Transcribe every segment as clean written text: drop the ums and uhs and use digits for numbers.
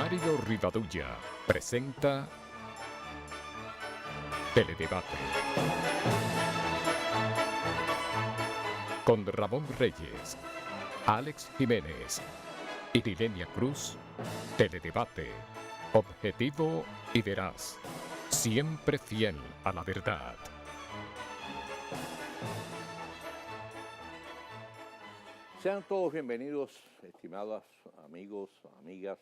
Mario Rivadulla presenta Teledebate con Ramón Reyes, Alex Jiménez y Dilenia Cruz. Teledebate, objetivo y veraz, siempre fiel a la verdad. Sean todos bienvenidos, estimados amigos, amigas,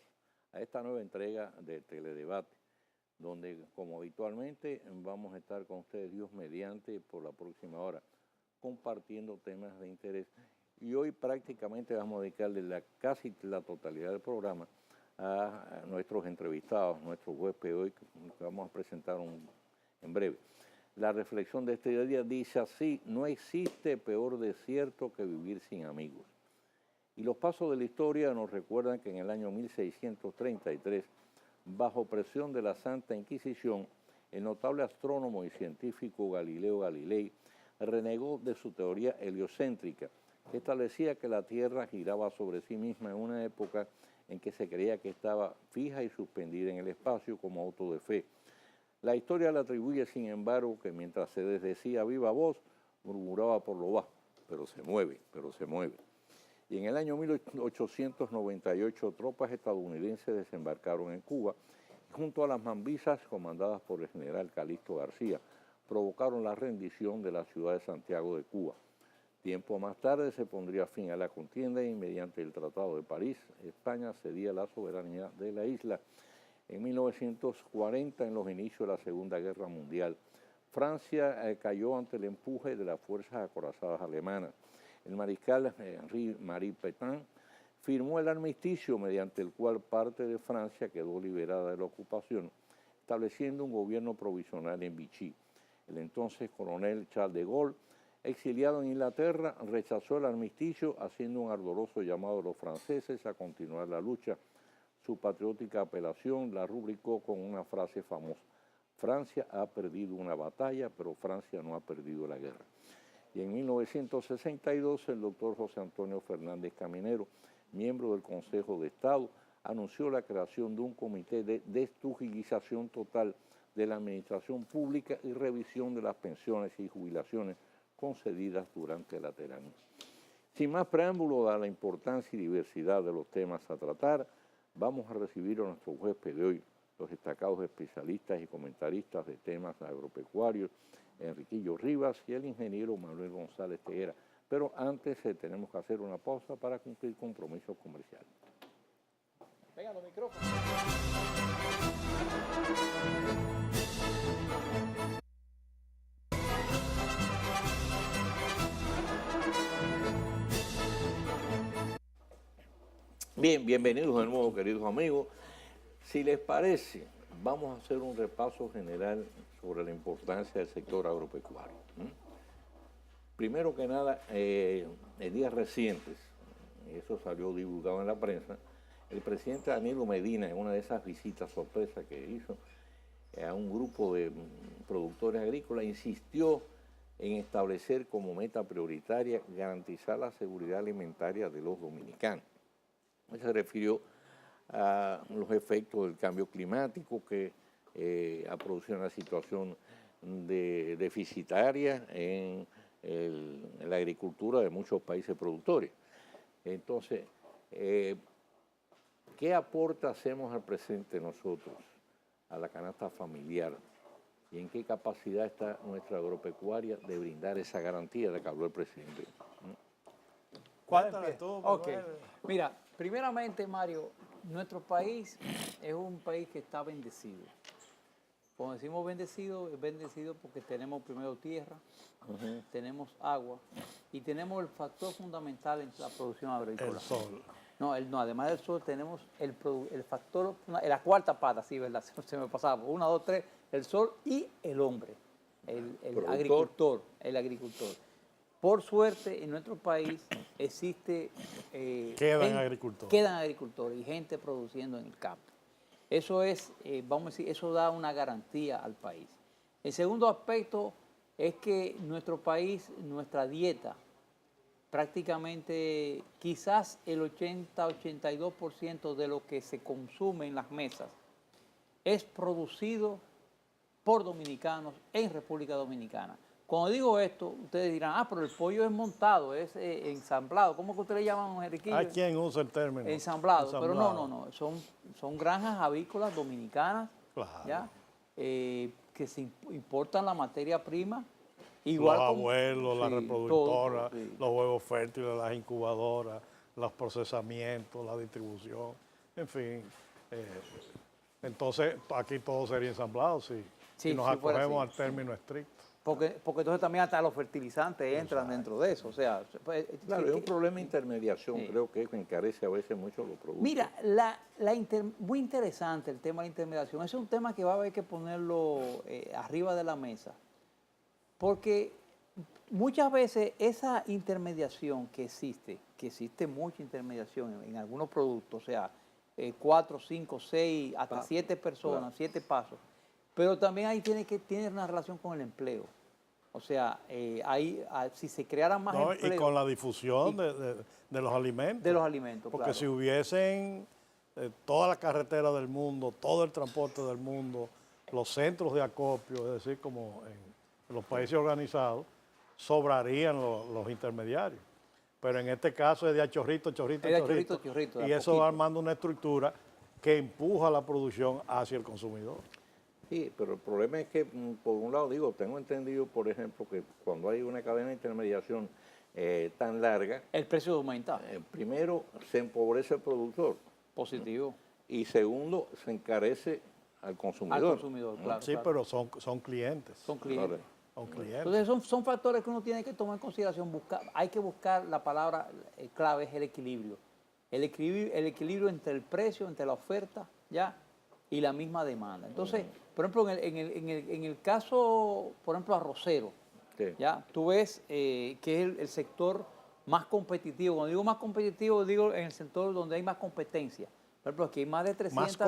a esta nueva entrega de Teledebate, donde, como habitualmente, vamos a estar con ustedes, Dios mediante, por la próxima hora, compartiendo temas de interés. Y hoy prácticamente vamos a dedicarle casi la totalidad del programa a nuestros entrevistados, nuestro huésped hoy, que vamos a presentar en breve. La reflexión de este día dice así: no existe peor desierto que vivir sin amigos. Y los pasos de la historia nos recuerdan que en el año 1633, bajo presión de la Santa Inquisición, el notable astrónomo y científico Galileo Galilei renegó de su teoría heliocéntrica, que establecía que la Tierra giraba sobre sí misma en una época en que se creía que estaba fija y suspendida en el espacio como auto de fe. La historia le atribuye, sin embargo, que mientras se desdecía a viva voz, murmuraba por lo bajo: pero se mueve, pero se mueve. Y en el año 1898, tropas estadounidenses desembarcaron en Cuba y, junto a las Mambisas, comandadas por el general Calixto García, provocaron la rendición de la ciudad de Santiago de Cuba. Tiempo más tarde se pondría fin a la contienda y, mediante el Tratado de París, España cedía la soberanía de la isla. En 1940, en los inicios de la Segunda Guerra Mundial, Francia cayó ante el empuje de las fuerzas acorazadas alemanas. El mariscal Henri-Marie Pétain firmó el armisticio, mediante el cual parte de Francia quedó liberada de la ocupación, estableciendo un gobierno provisional en Vichy. El entonces coronel Charles de Gaulle, exiliado en Inglaterra, rechazó el armisticio, haciendo un ardoroso llamado a los franceses a continuar la lucha. Su patriótica apelación la rubricó con una frase famosa: Francia ha perdido una batalla, pero Francia no ha perdido la guerra. Y en 1962, el doctor José Antonio Fernández Caminero, miembro del Consejo de Estado, anunció la creación de un comité de destrujización total de la administración pública y revisión de las pensiones y jubilaciones concedidas durante la tiranía. Sin más preámbulo, dada la importancia y diversidad de los temas a tratar, vamos a recibir a nuestro huésped de hoy, los destacados especialistas y comentaristas de temas agropecuarios, Enriquillo Rivas, y el ingeniero Manuel González Tejera. Pero antes tenemos que hacer una pausa para cumplir compromisos comerciales. Venga, los micrófonos. Bien, bienvenidos de nuevo, queridos amigos. Si les parece, vamos a hacer un repaso general sobre la importancia del sector agropecuario. Primero que nada, en días recientes, eso salió divulgado en la prensa, el presidente Danilo Medina, en una de esas visitas sorpresas que hizo a un grupo de productores agrícolas, insistió en establecer como meta prioritaria garantizar la seguridad alimentaria de los dominicanos. Se refirió a los efectos del cambio climático que ha producido una situación deficitaria en la agricultura de muchos países productores. Entonces, ¿qué aporte hacemos al presente nosotros a la canasta familiar? ¿Y en qué capacidad está nuestra agropecuaria de brindar esa garantía de que habló el presidente? Cuéntale tú. Ok. Mira, primeramente, Mario, nuestro país es un país que está bendecido. Cuando decimos bendecido, es bendecido porque tenemos primero tierra, tenemos agua y tenemos el factor fundamental en la producción agrícola. El sol. No, además del sol tenemos el factor, la cuarta pata, sí, ¿verdad? Se me pasaba. 1, 2, 3, el sol y el hombre, el agricultor, el agricultor. Por suerte, en nuestro país existe... Quedan agricultores. Quedan agricultores y gente produciendo en el campo. Eso es, vamos a decir, eso da una garantía al país. El segundo aspecto es que nuestro país, nuestra dieta, prácticamente quizás el 80-82% de lo que se consume en las mesas es producido por dominicanos en República Dominicana. Cuando digo esto, ustedes dirán, pero el pollo es montado, es ensamblado. ¿Cómo que ustedes le llaman, Enriquillo? Hay quien usa el término. Ensamblado. Pero no. Son granjas avícolas dominicanas, claro, ¿ya? Que se importan la materia prima. Igual los abuelos, las reproductoras, todo, sí. Los huevos fértiles, las incubadoras, los procesamientos, la distribución, en fin. Entonces, aquí todo sería ensamblado, sí. Si nos acogemos al término estricto. Porque entonces también hasta los fertilizantes entran dentro de eso. O sea, claro, es un problema de intermediación, creo que encarece a veces mucho los productos. Mira, muy interesante el tema de la intermediación. Es un tema que va a haber que ponerlo arriba de la mesa. Porque muchas veces esa intermediación que existe mucha intermediación en algunos productos, o sea, 4, 5, 6, hasta 7 personas, 7 pasos. Pero también ahí tiene una relación con el empleo. O sea, si se crearan más empleos. Y con la difusión de los alimentos. De los alimentos, porque claro. si hubiesen toda la carretera del mundo, todo el transporte del mundo, los centros de acopio, es decir, como en los países organizados, sobrarían los intermediarios. Pero en este caso es de a chorrito, y eso va armando una estructura que empuja la producción hacia el consumidor. Sí, pero el problema es que, por un lado, tengo entendido, por ejemplo, que cuando hay una cadena de intermediación tan larga, el precio aumenta. Primero, se empobrece el productor. Positivo. Y segundo, se encarece al consumidor. Al consumidor, claro. Sí, claro. pero son clientes. Son clientes. Claro. Son clientes. Entonces son factores que uno tiene que tomar en consideración. Hay que buscar, la palabra clave es el equilibrio. El equilibrio entre el precio, entre la oferta, ¿ya? Y la misma demanda. Entonces, por ejemplo, en el caso, por ejemplo, arrocero, Sí. ¿ya? Tú ves que es el sector más competitivo. Cuando digo más competitivo, digo en el sector donde hay más competencia. Por ejemplo, aquí hay más de 300...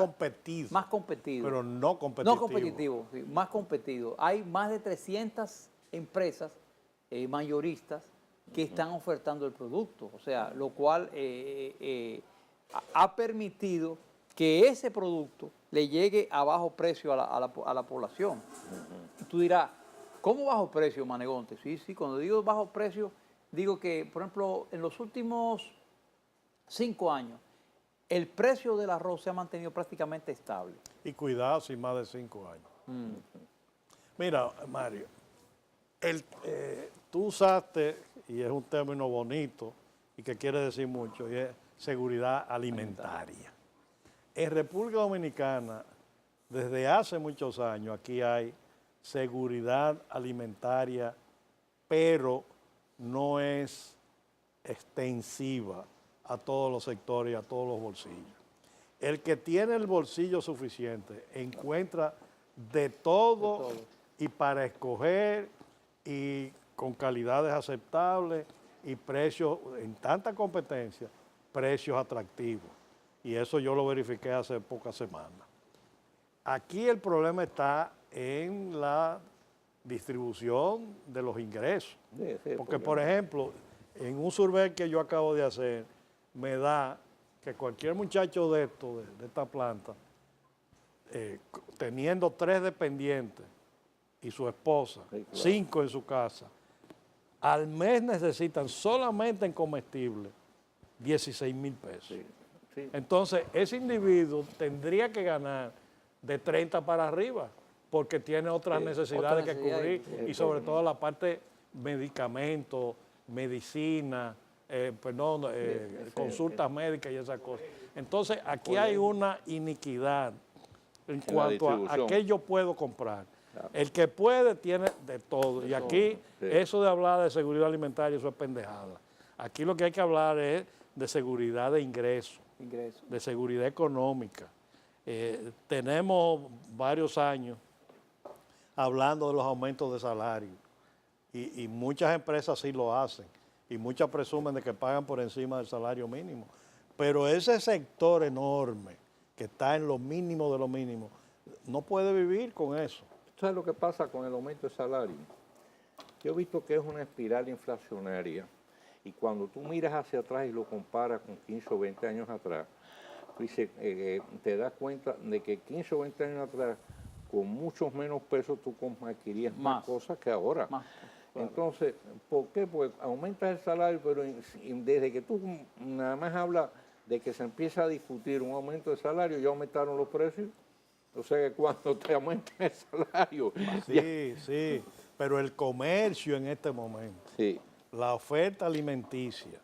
Más competido. Pero no competitivo. No competitivo, sí, más competido. Hay más de 300 empresas mayoristas que están ofertando el producto. O sea, lo cual ha permitido que ese producto le llegue a bajo precio a la población. Y tú dirás, ¿cómo bajo precio, Manegonte? Sí, cuando digo bajo precio, digo que, por ejemplo, en los últimos 5 años, el precio del arroz se ha mantenido prácticamente estable. Y cuidado, sin más de 5 años. Mira, Mario, tú usaste, y es un término bonito y que quiere decir mucho, y es seguridad alimentaria. En República Dominicana, desde hace muchos años, aquí hay seguridad alimentaria, pero no es extensiva a todos los sectores y a todos los bolsillos. El que tiene el bolsillo suficiente encuentra de todo y para escoger y con calidades aceptables y precios, en tanta competencia, precios atractivos. Y eso yo lo verifiqué hace pocas semanas. Aquí el problema está en la distribución de los ingresos. Sí, porque, por ejemplo, en un survey que yo acabo de hacer, me da que cualquier muchacho de esta planta, teniendo 3 dependientes y su esposa, sí, claro, 5 en su casa, al mes necesitan solamente en comestibles 16,000 pesos. Sí, sí. Entonces, ese individuo tendría que ganar de 30 para arriba, porque tiene otras necesidades que cubrir, y sobre todo la parte medicamentos, medicina, consultas médicas y esas cosas. Entonces, aquí hay una iniquidad en cuanto a qué yo puedo comprar. Claro. El que puede tiene de todo. Y aquí, eso de hablar de seguridad alimentaria, eso es pendejada. Aquí lo que hay que hablar es de seguridad de ingreso, de seguridad económica. Tenemos varios años hablando de los aumentos de salario y muchas empresas sí lo hacen. Y muchas presumen de que pagan por encima del salario mínimo. Pero ese sector enorme que está en lo mínimo de lo mínimo, no puede vivir con eso. ¿Sabes lo que pasa con el aumento de salario? Yo he visto que es una espiral inflacionaria Y cuando tú miras hacia atrás y lo comparas con 15 o 20 años atrás, tú dices, te das cuenta de que 15 o 20 años atrás, con muchos menos pesos, tú adquirías más cosas que ahora. Más, claro. Entonces, ¿por qué? Pues aumentas el salario, pero desde que tú nada más hablas de que se empieza a discutir un aumento de salario, ya aumentaron los precios. O sea que cuando te aumentan el salario... Sí, sí, pero el comercio en este momento, Sí. la oferta alimenticia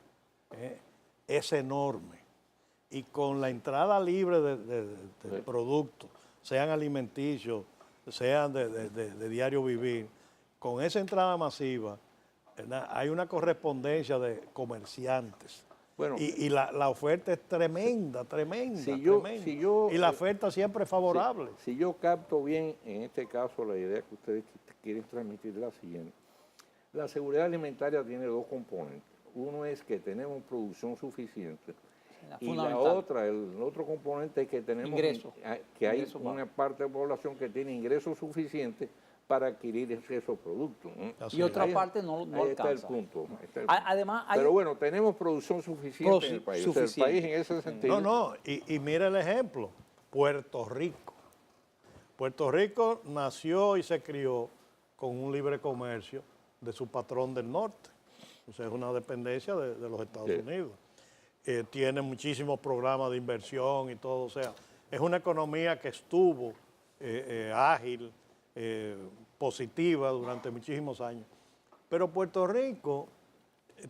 es enorme. Y con la entrada libre de productos, sean alimenticios, sean de diario vivir, con esa entrada masiva, ¿verdad? Hay una correspondencia de comerciantes. Bueno, Y la oferta es tremenda, tremenda, tremenda. Y la oferta siempre es favorable. Si yo capto bien, en este caso, la idea que ustedes quieren transmitir es la siguiente. La seguridad alimentaria tiene dos componentes. Uno es que tenemos producción suficiente. Y la otra, el otro componente es que tenemos que hay una parte de la población que tiene ingresos suficientes para adquirir esos productos, ¿no? Y otra parte no alcanza. Ahí está el punto. Además, pero bueno, tenemos producción suficiente en el país. O sea, el país en ese sentido. No, y mira el ejemplo, Puerto Rico. Puerto Rico nació y se crió con un libre comercio de su patrón del norte. O sea, es una dependencia de los Estados Unidos. Tiene muchísimos programas de inversión y todo. O sea, es una economía que estuvo ágil, positiva durante muchísimos años. Pero Puerto Rico,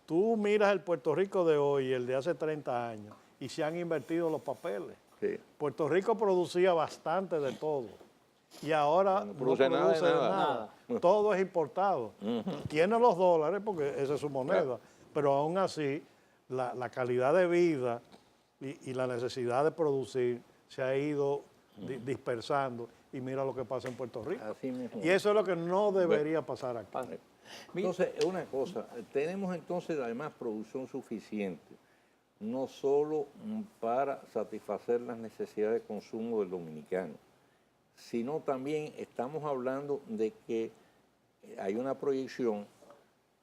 tú miras el Puerto Rico de hoy y el de hace 30 años y se han invertido los papeles. Sí. Puerto Rico producía bastante de todo y ahora no produce nada. Todo es importado. Tiene los dólares porque esa es su moneda, pero aún así la calidad de vida y la necesidad de producir se ha ido dispersando. Y mira lo que pasa en Puerto Rico. Así mismo. Y eso es lo que no debería pasar aquí. Entonces, una cosa, tenemos entonces además producción suficiente, no solo para satisfacer las necesidades de consumo del dominicano, sino también estamos hablando de que hay una proyección,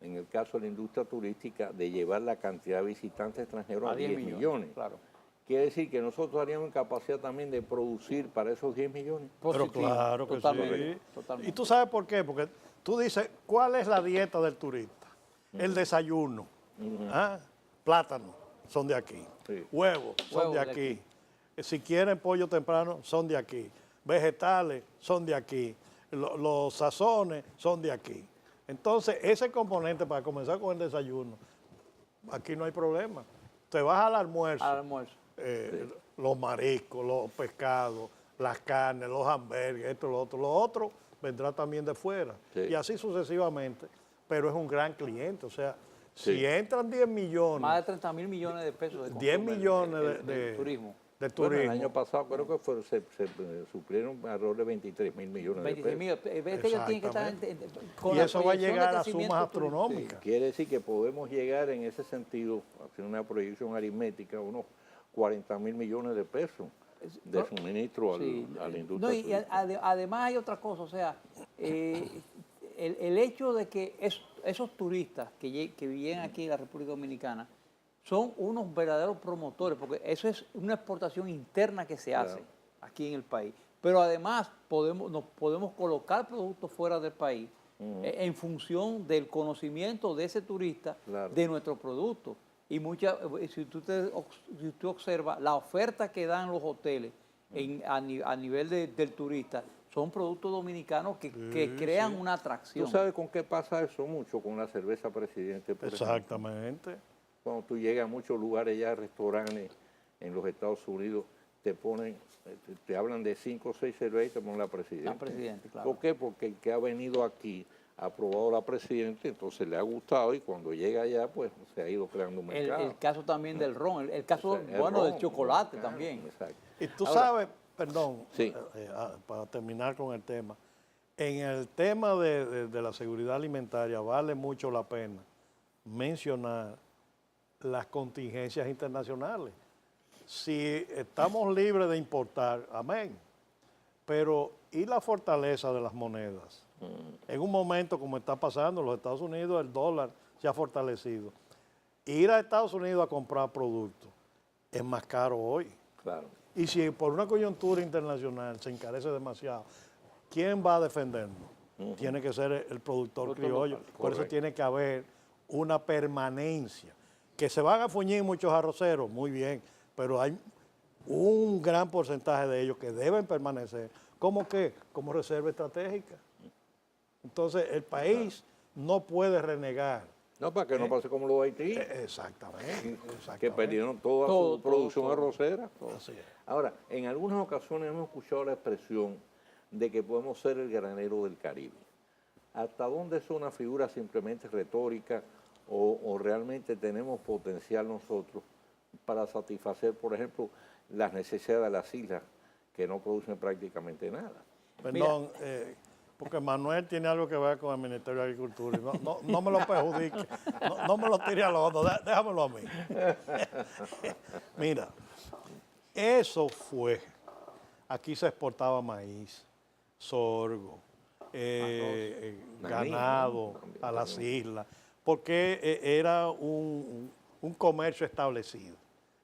en el caso de la industria turística, de llevar la cantidad de visitantes extranjeros a 10 millones. Claro. Quiere decir que nosotros haríamos capacidad también de producir para esos 10 millones. Pero claro que Totalmente, sí. totalmente. ¿Y tú sabes por qué? Porque tú dices, ¿cuál es la dieta del turista? El desayuno. Plátano, son de aquí. Sí. Huevos, son de aquí. Si quieren pollo temprano, son de aquí. Vegetales, son de aquí. Los sazones, son de aquí. Entonces, ese componente, para comenzar con el desayuno, aquí no hay problema. Te vas al almuerzo. Al almuerzo. Los mariscos, los pescados, las carnes, los hamburgues, esto, lo otro. Lo otro vendrá también de fuera. Sí. Y así sucesivamente. Pero es un gran cliente. O sea, si entran 10 millones. Más de 30 mil millones de pesos de 10 consumo millones de turismo. De Bueno, turismo. el año pasado creo que se suplieron alrededor de 23 mil millones 26 de pesos. mil. Vete que tiene que estar con Y la eso va a proyección de llegar a crecimiento sumas turístico. astronómicas. Quiere decir que podemos llegar en ese sentido, haciendo una proyección aritmética, a unos 40 mil millones de pesos de suministro a la industria. No, y además hay otra cosa, o sea, el hecho de que esos turistas que vienen aquí en la República Dominicana son unos verdaderos promotores, porque eso es una exportación interna que se hace aquí en el país. Pero además nos podemos colocar productos fuera del país en función del conocimiento de ese turista de nuestro producto. Y si tú observas la oferta que dan los hoteles a nivel del turista, son productos dominicanos que crean una atracción. ¿Tú sabes con qué pasa eso mucho? Con la cerveza Presidente, por Exactamente. ejemplo. Cuando tú llegas a muchos lugares ya, restaurantes en los Estados Unidos, te hablan de 5 o 6 cervezas y te ponen la Presidente. La Presidente, claro. ¿Por qué? Porque el que ha venido aquí ha probado la Presidente, entonces le ha gustado y cuando llega allá, pues se ha ido creando un mercado. El caso también del ron, el caso, del chocolate también. Exacto. Y tú sabes, perdón, Sí. para terminar con el tema, en el tema de la seguridad alimentaria vale mucho la pena mencionar las contingencias internacionales. Si estamos libres de importar, amén, pero ¿y la fortaleza de las monedas? En un momento como está pasando en los Estados Unidos, el dólar se ha fortalecido. Ir a Estados Unidos a comprar productos es más caro hoy. Claro. Y si por una coyuntura internacional se encarece demasiado, ¿quién va a defendernos? Tiene que ser el productor criollo. local, Por eso correcto. tiene que haber una permanencia. Que se van a fuñir muchos arroceros, muy bien, pero hay un gran porcentaje de ellos que deben permanecer. ¿Cómo qué? Como reserva estratégica. Entonces, el país no puede renegar. No, para que no pase como los de Haití, Exactamente. que perdieron toda Todo, su producción todo. arrocera. Así es. Ahora, en algunas ocasiones hemos escuchado la expresión de que podemos ser el granero del Caribe. ¿Hasta dónde es una figura simplemente retórica o realmente tenemos potencial nosotros para satisfacer, por ejemplo, las necesidades de las islas que no producen prácticamente nada? Perdón, porque Manuel tiene algo que ver con el Ministerio de Agricultura. Y no me lo perjudique, no me lo tire al hondo, déjamelo a mí. Mira, eso fue. Aquí se exportaba maíz, sorgo, ganado a las islas, porque era un comercio establecido,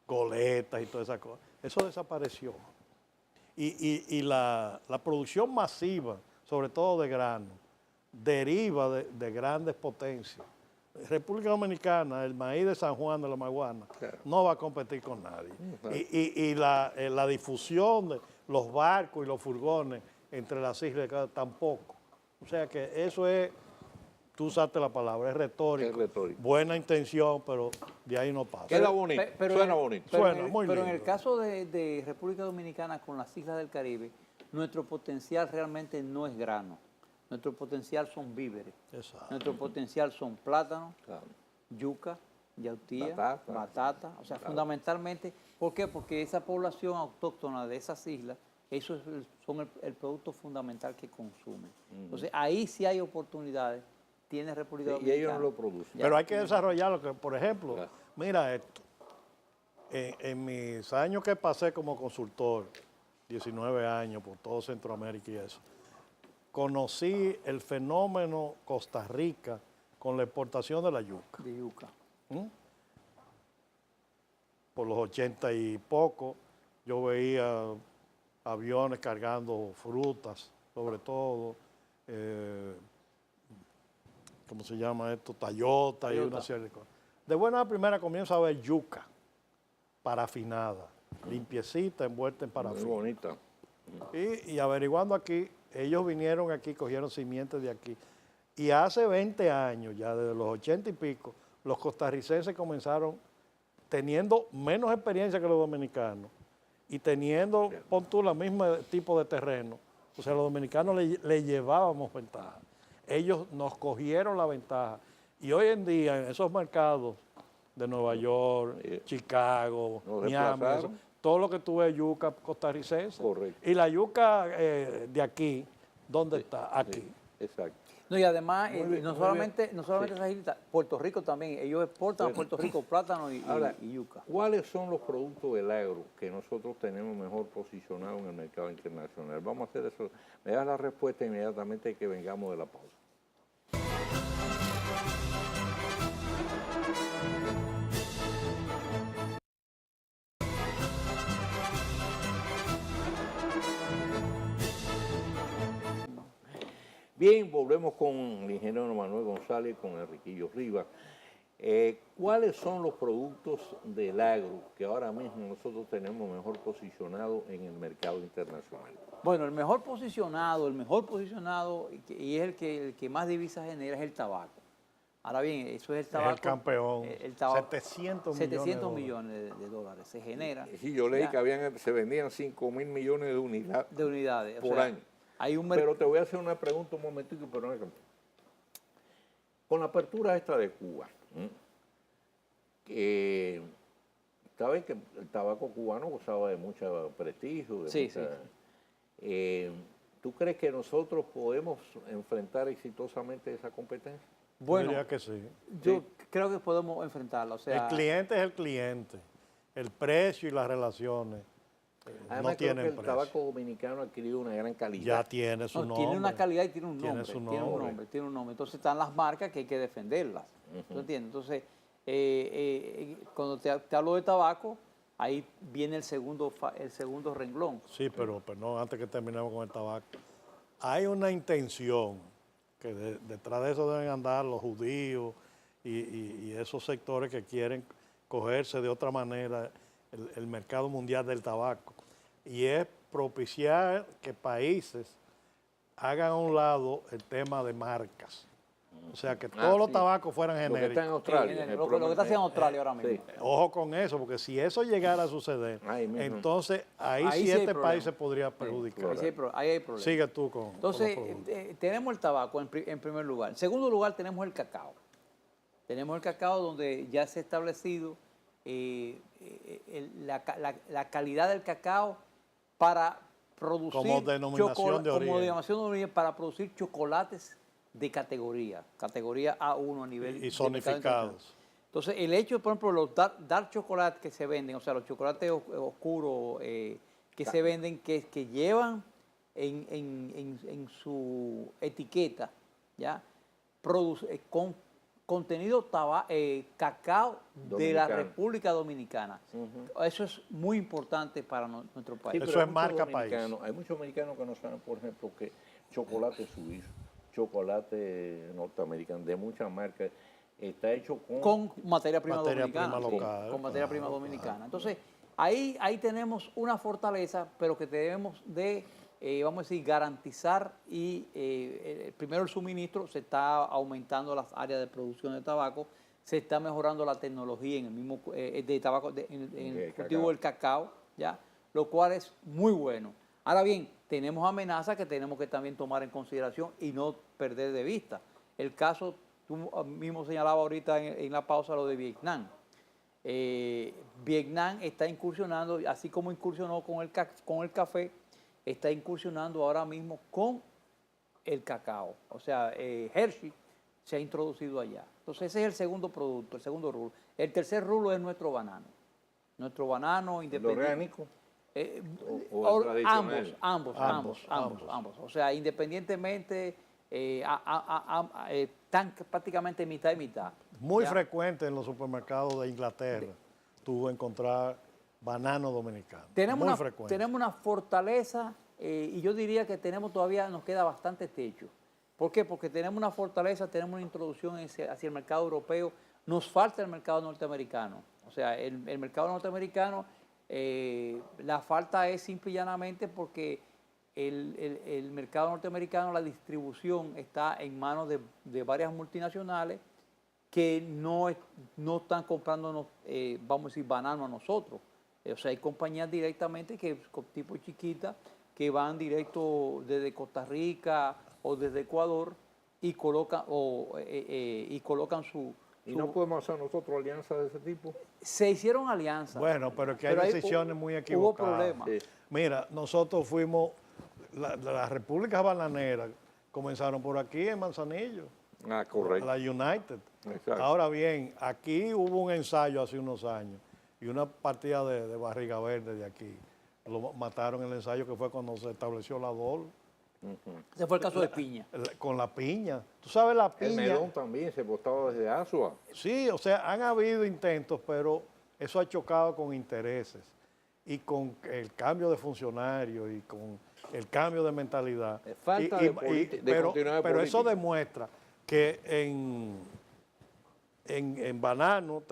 goletas y todas esas cosas. Eso desapareció. Y la producción masiva, sobre todo de grano, deriva de grandes potencias. República Dominicana, el maíz de San Juan de la Maguana, Claro. no va a competir con nadie. Claro. Y la difusión de los barcos y los furgones entre las islas tampoco. O sea que eso es, tú usaste la palabra, es retórico. Es retórico. Buena intención, pero de ahí no pasa. Queda bonito, suena bonito. Suena muy pero en lindo. el caso de República Dominicana con las islas del Caribe, nuestro potencial realmente no es grano. Nuestro potencial son víveres. Exacto. Nuestro potencial son plátanos, Claro. yuca, yautía, Batata. batata. O sea, Claro. fundamentalmente, ¿por qué? Porque esa población autóctona de esas islas, eso es son el producto fundamental que consumen. Entonces, ahí sí hay oportunidades. Tiene República Y Dominicana. ellos no lo producen. Pero hay que desarrollarlo, que por ejemplo, Claro. mira esto. En mis años que pasé como consultor, 19 años por todo Centroamérica y eso, conocí el fenómeno Costa Rica con la exportación de la yuca. De yuca. Por los 80 y poco, yo veía aviones cargando frutas, sobre todo, ¿cómo se llama esto? Toyota y una serie de cosas. De buena a primera comienzo a ver yuca parafinada, limpiecita, envuelta en Muy parafina. bonita. Y averiguando aquí, ellos vinieron aquí, cogieron simientes de aquí. Y hace 20 años, ya desde los 80 y pico, los costarricenses comenzaron teniendo menos experiencia que los dominicanos y teniendo, pon tú, la misma tipo de terreno. O sea, los dominicanos le llevábamos ventaja. Ellos nos cogieron la ventaja. Y hoy en día, en esos mercados de Nueva York, Chicago, Nos Miami, desplazaron. eso, todo lo que tú ves yuca costarricense. Correcto. Y la yuca de aquí, ¿dónde está? Aquí. Sí, exacto. No, y además, Muy bien, no muy solamente, bien. no solamente esas islitas, Puerto Rico también, ellos exportan a Puerto Rico plátano Ahora, y yuca. ¿cuáles son los productos del agro que nosotros tenemos mejor posicionados en el mercado internacional? Vamos a hacer eso. Me das la respuesta inmediatamente que vengamos de la pausa. Bien, volvemos con el ingeniero Manuel González, con Enriquillo Rivas. ¿Cuáles son los productos del agro que ahora mismo nosotros tenemos mejor posicionado en el mercado internacional? Bueno, el mejor posicionado, y es el que más divisas genera, es el tabaco. Ahora bien, eso es el tabaco. Es el campeón. El tabaco, 700 700 millones millones de dólares se genera. Sí, yo leí Ya, que se vendían 5.000 millones de unidades de unidades. O por sea, año. Hay un Pero te voy a hacer una pregunta un momentito, pero no. Con la apertura esta de Cuba, que sabes que el tabaco cubano gozaba de mucho prestigio, de Sí, mucha, ¿tú crees que nosotros podemos enfrentar exitosamente esa competencia? Bueno, Diría que sí. yo creo que podemos enfrentarla. O sea, El cliente es el cliente. El precio y las relaciones Además, no creo tienen que el precio. tabaco dominicano ha adquirido una gran calidad. Ya tiene su no, nombre. tiene una calidad y tiene un Tiene nombre. su Tiene un nombre. nombre, tiene un nombre. Entonces están las marcas que hay que defenderlas. ¿Tú entiendes? Entonces, cuando te hablo de tabaco, ahí viene el segundo renglón. Sí, pero no, antes que terminemos con el tabaco. Hay una intención que detrás de eso deben andar los judíos y esos sectores que quieren cogerse de otra manera el mercado mundial del tabaco. Y es propiciar que países hagan a un lado el tema de marcas. O sea, que todos los tabacos fueran Lo que está en genéricos. Australia. Sí, lo que está haciendo Australia ahora mismo. Sí. Ojo con eso, porque si eso llegara a suceder, Ahí mismo. entonces ahí Ahí sí sí hay este problema. país se podría perjudicar. Ahí hay problemas. Sigue tú con Entonces, los productos. tenemos el tabaco en primer lugar. En segundo lugar, tenemos el cacao. Tenemos el cacao donde ya se ha establecido la calidad del cacao para producir Como denominación de origen. como denominación de origen para producir chocolates de categoría A1 a nivel Y de zonificados. mercado internacional. Entonces, el hecho, por ejemplo, los dark chocolate que se venden, o sea, los chocolates oscuros que se venden, que llevan en su etiqueta, ¿ya? Con contenido cacao de la Dominicano. República Dominicana. Eso es muy importante para nuestro Sí, país. Eso pero es marca país. Hay muchos americanos que no saben, por ejemplo, que chocolate suizo, chocolate norteamericano, de muchas marcas, está hecho Con materia prima Materia dominicana. prima sí, local, con materia prima dominicana. Entonces, ahí tenemos una fortaleza, pero que debemos de, vamos a decir, garantizar y primero el suministro, se está aumentando las áreas de producción de tabaco, se está mejorando la tecnología en el mismo de tabaco, en el cultivo del cacao, ¿ya? Lo cual es muy bueno. Ahora bien, tenemos amenazas que tenemos que también tomar en consideración y no perder de vista. El caso, tú mismo señalabas ahorita en la pausa lo de Vietnam. Vietnam está incursionando, así como incursionó con el café, está incursionando ahora mismo con el cacao. O sea, Hershey se ha introducido allá. Entonces ese es el segundo producto, el segundo rulo. El tercer rulo es nuestro banano. Nuestro banano ¿El independiente. orgánico? O el tradicional? ambos. O sea, independientemente, están prácticamente mitad y mitad. Muy ¿ya? frecuente en los supermercados de Inglaterra tú encontrar banano dominicano. Muy frecuente. Tenemos una fortaleza y yo diría que todavía nos queda bastante techo. ¿Por qué? Porque tenemos una fortaleza, tenemos una introducción hacia el mercado europeo, nos falta el mercado norteamericano. O sea, el mercado norteamericano, la falta es simple y llanamente porque el mercado norteamericano, la distribución está en manos de varias multinacionales que no están comprándonos, vamos a decir, banano a nosotros. O sea, hay compañías directamente tipo chiquitas que van directo desde Costa Rica o desde Ecuador y colocan su... ¿Y no podemos hacer nosotros alianzas de ese tipo? Se hicieron alianzas. Bueno, pero que hay ahí decisiones muy Hubo equivocadas. problemas. Sí. Mira, nosotros fuimos, las repúblicas bananeras comenzaron por aquí en Manzanillo, Ah, correcto. la United. Exacto. Ahora bien, aquí hubo un ensayo hace unos años y una partida de barriga verde de aquí. Lo mataron en el ensayo que fue cuando se estableció la DOL. Ese fue el caso de Piña. Con la piña. Tú sabes, la El piña. melón también se botaba desde Asua. Sí, o sea, han habido intentos, pero eso ha chocado con intereses y con el cambio de funcionarios y con el cambio de mentalidad. Falta de continuidad pero eso política. demuestra que en banano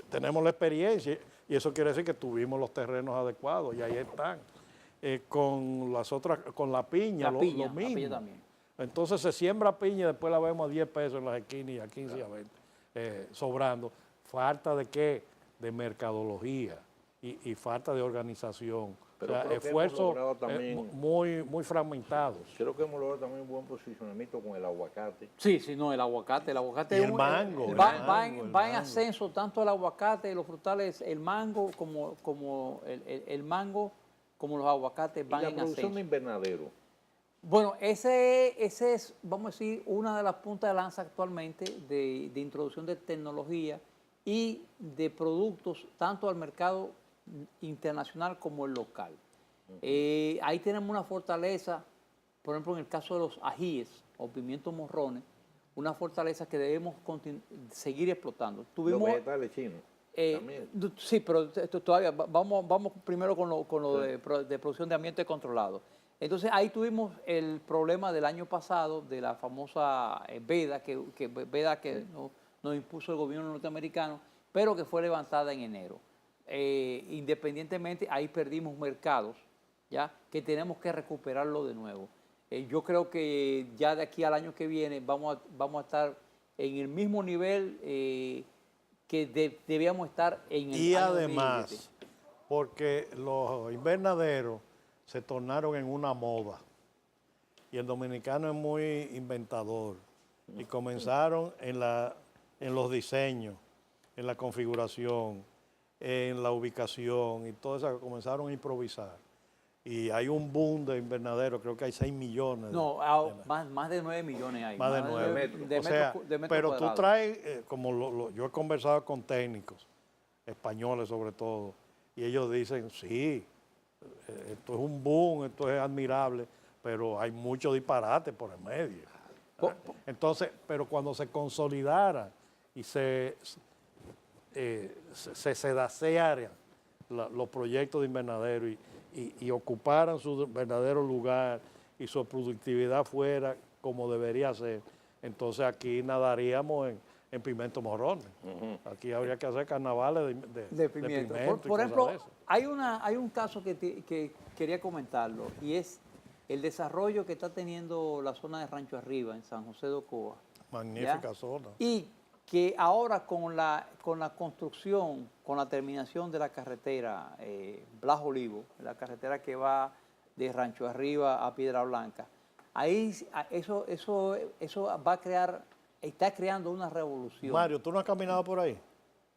tenemos la experiencia y eso quiere decir que tuvimos los terrenos adecuados y ahí están. Con las otras, con la piña, lo mismo. La piña también. Entonces se siembra piña y después la vemos a 10 pesos en las esquinas y a 15 y a 20, sobrando. ¿Falta de qué? De mercadología y falta de organización. Pero o sea, creo que hemos esfuerzos logrado también- muy fragmentados. Creo que hemos logrado también un buen posicionamiento con el aguacate. Sí, el aguacate. El aguacate Y es el mango, el va mango, en el mango. ascenso tanto el aguacate, los frutales, el mango, como el mango, como los aguacates Y van la en producción ascenso. de invernadero. Bueno, ese es, vamos a decir, una de las puntas de lanza actualmente de introducción de tecnología y de productos tanto al mercado internacional como el local. Ahí tenemos una fortaleza, por ejemplo, en el caso de los ajíes o pimientos morrones, una fortaleza que debemos seguir explotando. Los Tuvimos, vegetales chinos. También. sí, pero todavía vamos primero con lo de producción de ambiente controlado. Entonces ahí tuvimos el problema del año pasado de la famosa veda que nos impuso el gobierno norteamericano, pero que fue levantada en enero. Independientemente, ahí perdimos mercados, ya que tenemos que recuperarlo de nuevo. Yo creo que ya de aquí al año que viene vamos a estar en el mismo nivel que debíamos estar en el Y año además, 2017. porque los invernaderos se tornaron en una moda. Y el dominicano es muy inventador. Y comenzaron en los diseños, en la configuración, en la ubicación y todo eso, comenzaron a improvisar. Y hay un boom de invernaderos, creo que hay 6 millones. No, más de 9 millones hay. Más de 9 metros. de O sea, metros- de metros pero tú cuadrados. traes, yo he conversado con técnicos, españoles sobre todo, y ellos dicen, sí, esto es un boom, esto es admirable, pero hay mucho disparate por el medio. Entonces, pero cuando se consolidara y se sedacearan los proyectos de invernadero y ocuparan su verdadero lugar y su productividad fuera como debería ser, entonces aquí nadaríamos en pimientos morrones. Aquí habría que hacer carnavales De pimiento. pimiento y Por cosas ejemplo, de esas. hay un caso que quería comentarlo y es el desarrollo que está teniendo la zona de Rancho Arriba en San José de Ocoa. Magnífica ¿ya? zona. Y que ahora con la construcción, con la terminación de la carretera Blas Olivo, la carretera que va de Rancho Arriba a Piedra Blanca, ahí eso va a crear, está creando una revolución. Mario, ¿tú no has caminado por ahí?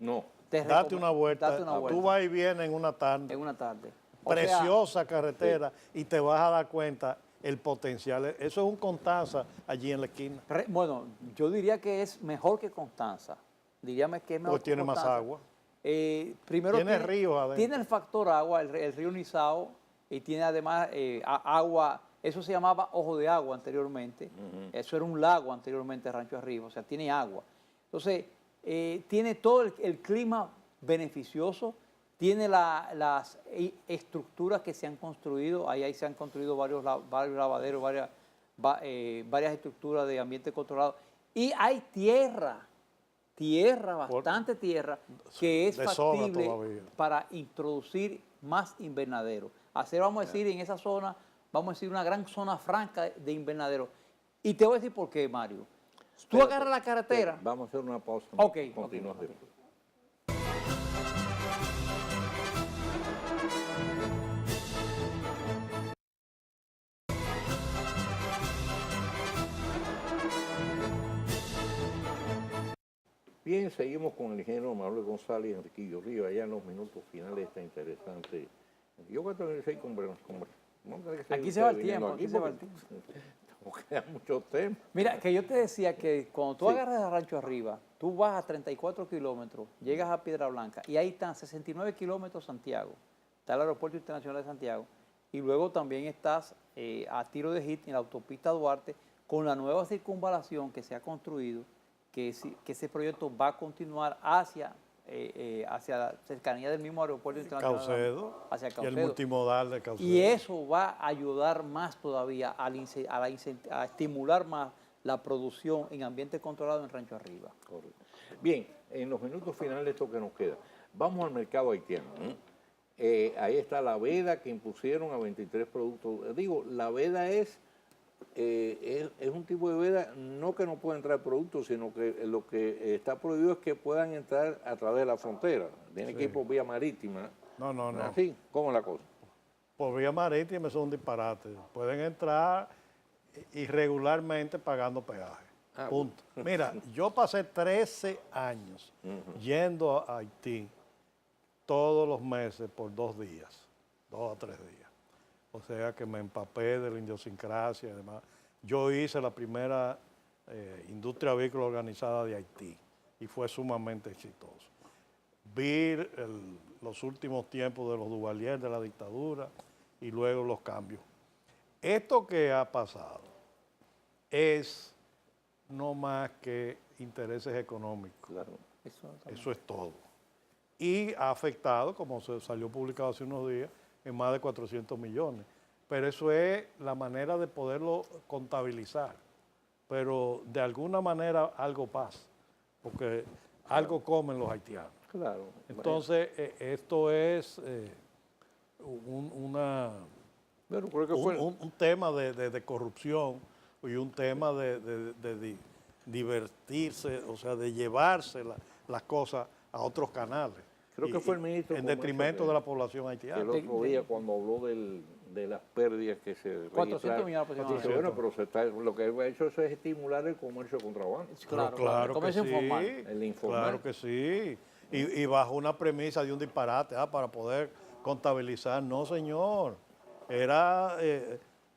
No. Date una vuelta. Date una vuelta Tú vas y vienes en una tarde. en una tarde. O sea, Preciosa carretera y te vas a dar cuenta el potencial. Eso es un Constanza allí en la esquina. bueno, yo diría que es mejor que Constanza. Diríame que es mejor Pues que tiene más Constanza. agua. Primero Tiene ríos adentro. tiene el factor agua, el río Nizao, y tiene además agua, eso se llamaba Ojo de Agua anteriormente, eso era un lago anteriormente, Rancho Arriba, o sea, tiene agua. Entonces, tiene todo el clima beneficioso, tiene las estructuras que se han construido, ahí se han construido varios lavaderos, varias estructuras de ambiente controlado, y hay bastante tierra, que es sobra factible todavía. para introducir más invernaderos. Hacer, vamos a decir, en esa zona, vamos a decir, una gran zona franca de invernaderos. Y te voy a decir por qué, Mario. Tú Espérate, agarras la carretera. Vamos a hacer una pausa. Ok, Continúa. ok. después. Bien, seguimos con el ingeniero Manuel González y Enriquillo Ríos, allá en los minutos finales está interesante. Yo voy a tener que seguir conversando. Aquí se va el tiempo, aquí se va el tiempo. Quedan muchos temas. Mira, que yo te decía que cuando tú Sí. agarras a Rancho Arriba, tú vas a 34 kilómetros, llegas a Piedra Blanca y ahí están 69 kilómetros Santiago. Está el Aeropuerto Internacional de Santiago. Y luego también estás a tiro de hit en la autopista Duarte con la nueva circunvalación que se ha construido, que ese proyecto va a continuar hacia la cercanía del mismo Aeropuerto Internacional. Caucedo, Hacia y el Caucedo. multimodal de Caucedo. Y eso va a ayudar más todavía a estimular más la producción en ambiente controlado en Rancho Arriba. Correcto. Bien, en los minutos finales, esto que nos queda. Vamos al mercado haitiano. Ahí está la veda que impusieron a 23 productos. Digo, la veda es un tipo de veda, no que no pueda entrar productos, sino que lo que está prohibido es que puedan entrar a través de la frontera. Tiene que ir por vía marítima. No. ¿Así? ¿Cómo es la cosa? Por vía marítima eso es un disparate. Pueden entrar irregularmente pagando peaje. Ah, Punto. Mira, yo pasé 13 años yendo a Haití todos los meses por 2 días, 2 a 3 días. O sea que me empapé de la idiosincrasia y demás. Yo hice la primera industria avícola organizada de Haití y fue sumamente exitoso. Vi los últimos tiempos de los Duvalier, de la dictadura y luego los cambios. Esto que ha pasado es no más que intereses económicos. Claro. Eso es todo. Y ha afectado, como se salió publicado hace unos días, en más de 400 millones. Pero eso es la manera de poderlo contabilizar. Pero de alguna manera algo pasa, porque algo comen los haitianos. Claro. Entonces, esto es Bueno, creo que fue... un tema de corrupción y un tema de divertirse, o sea, de llevarse las cosas a otros canales. Creo que fue el ministro en de Comercio detrimento que- de la población haitiana. El otro día cuando habló de las pérdidas que se 400 millones dice, aproximadamente. bueno, pero lo que ha hecho eso es estimular el comercio de contrabando. Claro, Claro el que comercio sí, informal. El informal. claro que sí. Y bajo una premisa de un disparate, para poder contabilizar. No, señor. Era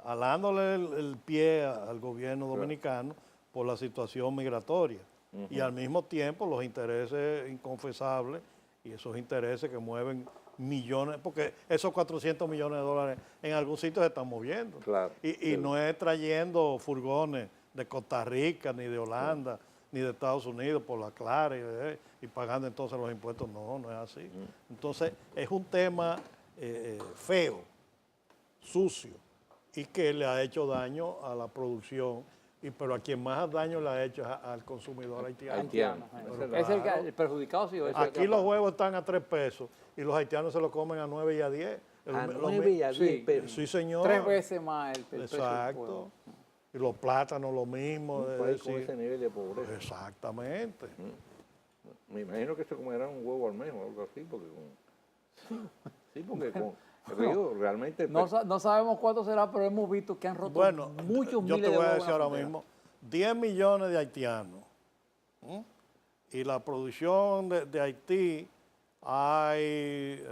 alándole el pie al gobierno dominicano por la situación migratoria. Y al mismo tiempo los intereses inconfesables y esos intereses que mueven millones, porque esos 400 millones de dólares en algún sitio se están moviendo. Claro. Y no es trayendo furgones de Costa Rica, ni de Holanda, ni de Estados Unidos por la clara y pagando entonces los impuestos. No, no es así. Entonces es un tema feo, sucio, y que le ha hecho daño a la producción, pero a quien más daño le ha hecho es al consumidor haitiano. Haitiano. Es el perjudicado, sí. Aquí los huevos están a 3 pesos y los haitianos se los comen a 9 y a 10. A Los 9 y a sí, 10 pesos. Sí, señor. 3 veces más el precio del Exacto. huevo. Y los plátanos lo mismo. Un es país con decir, ese nivel de pobreza. exactamente. Me imagino que se comerán un huevo al menos o algo así, porque digo, realmente... No sabemos cuánto será, pero hemos visto que han roto Bueno, muchos yo miles te voy de a huevos decir en la ahora frontera. mismo, 10 millones de haitianos. Y la producción de Haití hay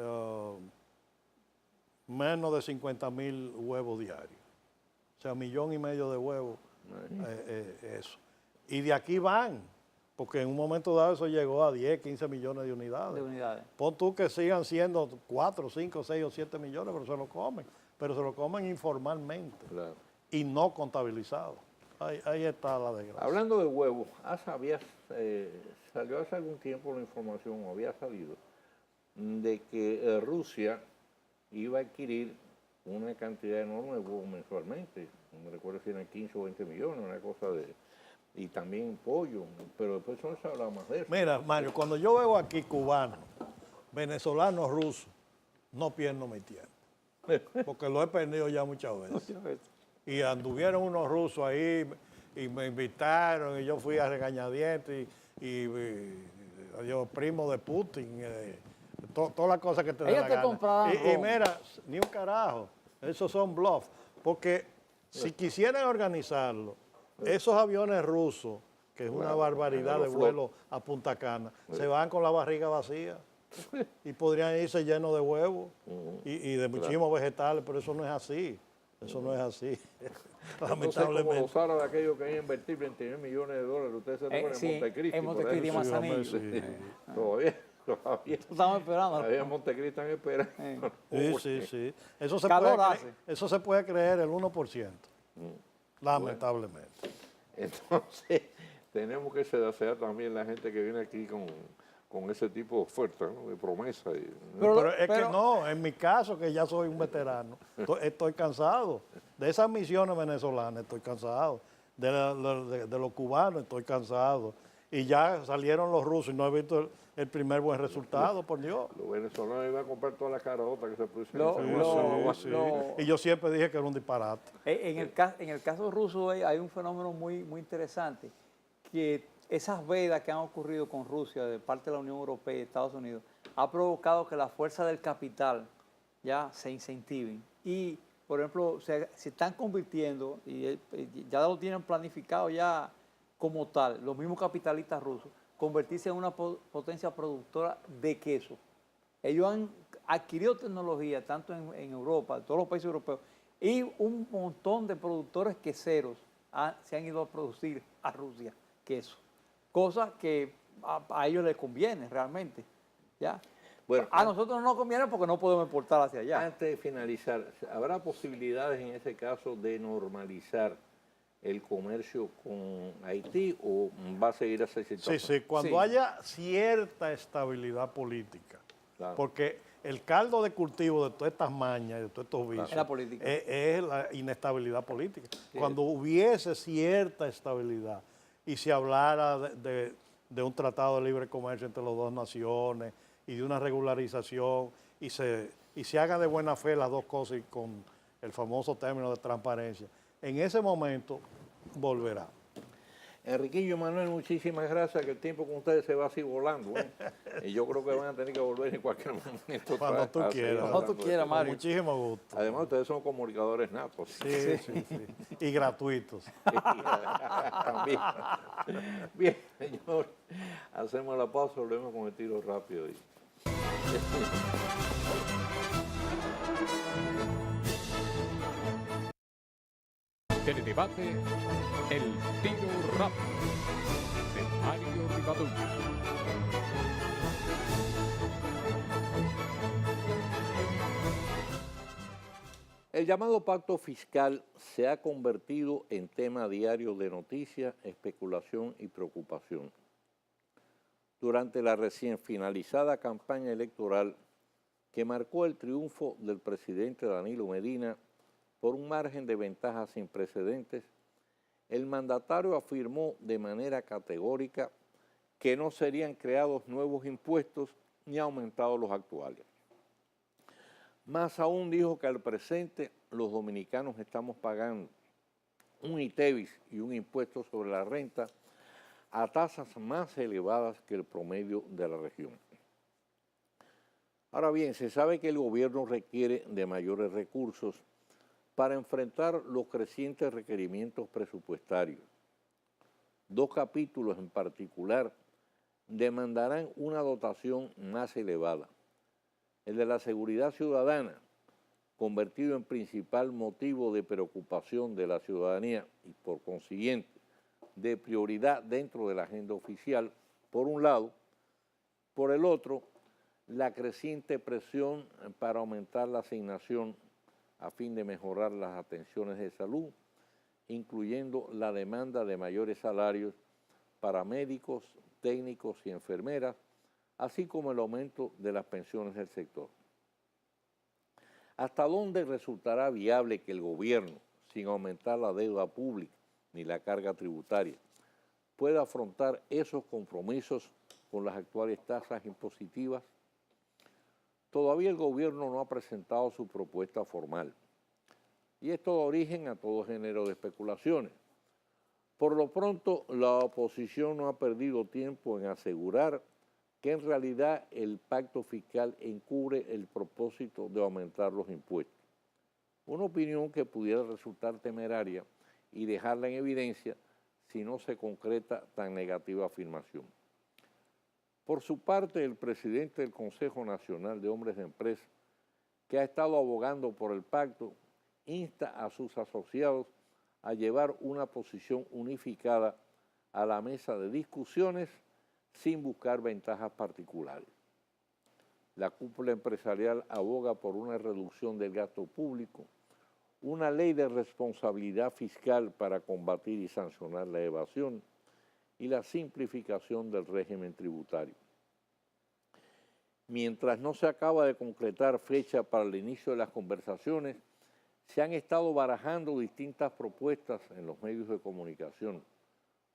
menos de 50,000 huevos diarios. O sea, 1,5 millones de huevos, eso. Y de aquí van, porque en un momento dado eso llegó a 10, 15 millones de unidades. De unidades. Pon tú que sigan siendo 4, 5, 6 o 7 millones, pero se lo comen. Pero se lo comen informalmente Claro. y no contabilizado. Ahí está la desgracia. Hablando de huevos, salió hace algún tiempo la información, o había salido, de que Rusia iba a adquirir una cantidad enorme de huevos mensualmente. No me recuerdo si eran 15 o 20 millones, una cosa de... Y también pollo, pero después no se habla más de eso. Mira, Mario, cuando yo veo aquí cubanos, venezolanos, rusos, no pierdo mi tiempo. Porque lo he perdido ya muchas veces. Y anduvieron unos rusos ahí y me invitaron y yo fui a regañadientes y yo primo de Putin, todas las cosas que te den Ellos la te gana. compraban Y ron. mira, ni un carajo, esos son bluff. Porque si quisieran organizarlo, esos aviones rusos, que es una barbaridad de vuelo a Punta Cana, se van con la barriga vacía y podrían irse llenos de huevos y de muchísimos vegetales, pero eso no es así. Eso no es así, Entonces, como lamentablemente. los árabes de aquellos que hay que invertir 29 millones de dólares, ustedes se recuerdan sí, en Montecristi. en Montecristi y por ejemplo. Manzanillo. Todavía Estamos esperando. en Montecristi están esperando. Sí. Eso Calor hace. eso se puede creer el 1%, lamentablemente. Entonces, tenemos que desear también la gente que viene aquí con ese tipo de oferta, ¿no? De promesa. Pero es que no, en mi caso, que ya soy un veterano, estoy cansado. De esas misiones venezolanas estoy cansado. De los cubanos estoy cansado. Y ya salieron los rusos y no he visto el primer buen resultado, por Dios. Los venezolanos iban a comprar todas las caraotas que se Lo- pusieron. Sí. Y yo siempre dije que era un disparate. En el caso ruso hay un fenómeno muy interesante, que esas vedas que han ocurrido con Rusia de parte de la Unión Europea y Estados Unidos ha provocado que la fuerza del capital ya se incentiven. Y, por ejemplo, se están convirtiendo, y ya lo tienen planificado ya como tal, los mismos capitalistas rusos, convertirse en una potencia productora de queso. Ellos han adquirido tecnología tanto en Europa, en todos los países europeos, y un montón de productores queseros se han ido a producir a Rusia queso. Cosa que a ellos les conviene realmente. ¿Ya? Bueno, A nosotros no nos conviene porque no podemos exportar hacia allá. Antes de finalizar, ¿habrá posibilidades en ese caso de normalizar el comercio con Haití o va a seguir esa situación? Sí, cuando Sí. haya cierta estabilidad política, Claro. porque el caldo de cultivo de todas estas mañas, de todos estos vicios, Es la política. es la inestabilidad política. Cuando hubiese cierta estabilidad y se hablara de un tratado de libre comercio entre las dos naciones y de una regularización y se haga de buena fe las dos cosas y con el famoso término de transparencia, en ese momento volverá. Enriquillo, Manuel, muchísimas gracias, que el tiempo con ustedes se va así volando. Y yo creo que van a tener que volver en cualquier momento. Cuando tú a seguir quieras. hablando Cuando tú de quieras, esto. Mario. Con muchísimo gusto. Además, ustedes son comunicadores natos. Sí. Y gratuitos. También. Bien, señor, hacemos la pausa, volvemos con el tiro rápido. Teledebate El Tiro Rápido de Mario Rivadavia. El llamado pacto fiscal se ha convertido en tema diario de noticias, especulación y preocupación. Durante la recién finalizada campaña electoral que marcó el triunfo del presidente Danilo Medina por un margen de ventaja sin precedentes, el mandatario afirmó de manera categórica que no serían creados nuevos impuestos ni aumentados los actuales. Más aún dijo que al presente los dominicanos estamos pagando un ITEVIS y un impuesto sobre la renta a tasas más elevadas que el promedio de la región. Ahora bien, se sabe que el gobierno requiere de mayores recursos para enfrentar los crecientes requerimientos presupuestarios. Dos capítulos en particular demandarán una dotación más elevada. El de la seguridad ciudadana, convertido en principal motivo de preocupación de la ciudadanía y por consiguiente de prioridad dentro de la agenda oficial, por un lado; por el otro, la creciente presión para aumentar la asignación a fin de mejorar las atenciones de salud, incluyendo la demanda de mayores salarios para médicos, técnicos y enfermeras, así como el aumento de las pensiones del sector. ¿Hasta dónde resultará viable que el gobierno, sin aumentar la deuda pública ni la carga tributaria, pueda afrontar esos compromisos con las actuales tasas impositivas? Todavía el gobierno no ha presentado su propuesta formal y esto da origen a todo género de especulaciones. Por lo pronto, la oposición no ha perdido tiempo en asegurar que en realidad el pacto fiscal encubre el propósito de aumentar los impuestos. Una opinión que pudiera resultar temeraria y dejarla en evidencia si no se concreta tan negativa afirmación. Por su parte, el presidente del Consejo Nacional de Hombres de Empresa, que ha estado abogando por el pacto, insta a sus asociados a llevar una posición unificada a la mesa de discusiones sin buscar ventajas particulares. La cúpula empresarial aboga por una reducción del gasto público, una ley de responsabilidad fiscal para combatir y sancionar la evasión y la simplificación del régimen tributario. Mientras no se acaba de concretar fecha para el inicio de las conversaciones, se han estado barajando distintas propuestas en los medios de comunicación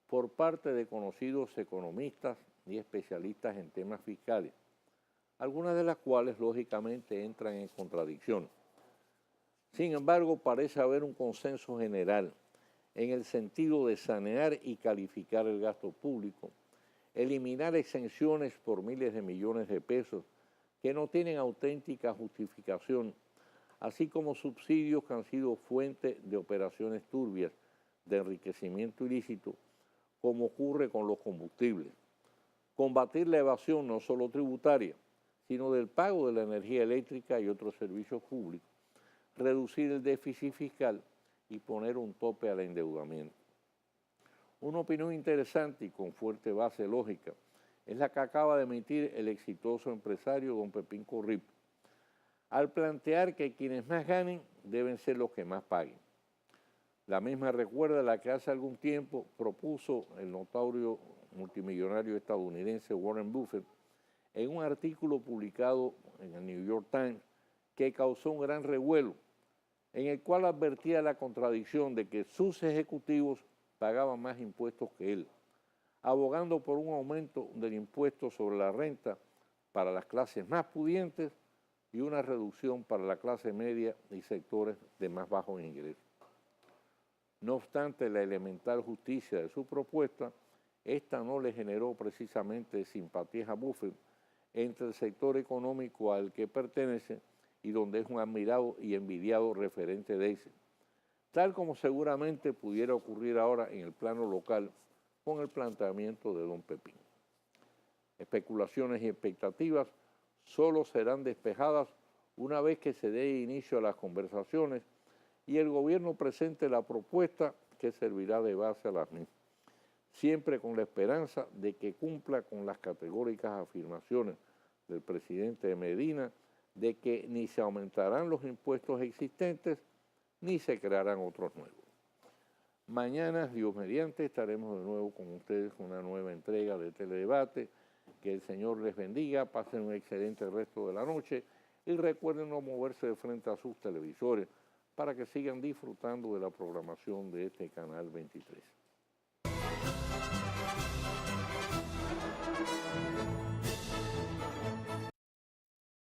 por parte de conocidos economistas y especialistas en temas fiscales, algunas de las cuales lógicamente entran en contradicción. Sin embargo, parece haber un consenso general en el sentido de sanear y calificar el gasto público, eliminar exenciones por miles de millones de pesos que no tienen auténtica justificación, así como subsidios que han sido fuente de operaciones turbias de enriquecimiento ilícito, como ocurre con los combustibles. Combatir la evasión no solo tributaria, sino del pago de la energía eléctrica y otros servicios públicos, reducir el déficit fiscal y poner un tope al endeudamiento. Una opinión interesante y con fuerte base lógica es la que acaba de emitir el exitoso empresario don Pepín Corripio, al plantear que quienes más ganen deben ser los que más paguen. La misma recuerda la que hace algún tiempo propuso el notorio multimillonario estadounidense Warren Buffett en un artículo publicado en el New York Times que causó un gran revuelo, en el cual advertía la contradicción de que sus ejecutivos pagaban más impuestos que él, abogando por un aumento del impuesto sobre la renta para las clases más pudientes y una reducción para la clase media y sectores de más bajos ingresos. No obstante la elemental justicia de su propuesta, esta no le generó precisamente simpatías a Buffett entre el sector económico al que pertenece y donde es un admirado y envidiado referente de ese, tal como seguramente pudiera ocurrir ahora en el plano local con el planteamiento de don Pepín. Especulaciones y expectativas solo serán despejadas una vez que se dé inicio a las conversaciones y el gobierno presente la propuesta que servirá de base a las mismas, siempre con la esperanza de que cumpla con las categóricas afirmaciones del presidente Medina de que ni se aumentarán los impuestos existentes ni se crearán otros nuevos. Mañana, Dios mediante, estaremos de nuevo con ustedes con una nueva entrega de Teledebate. Que el Señor les bendiga, pasen un excelente resto de la noche y recuerden no moverse de frente a sus televisores para que sigan disfrutando de la programación de este Canal 23.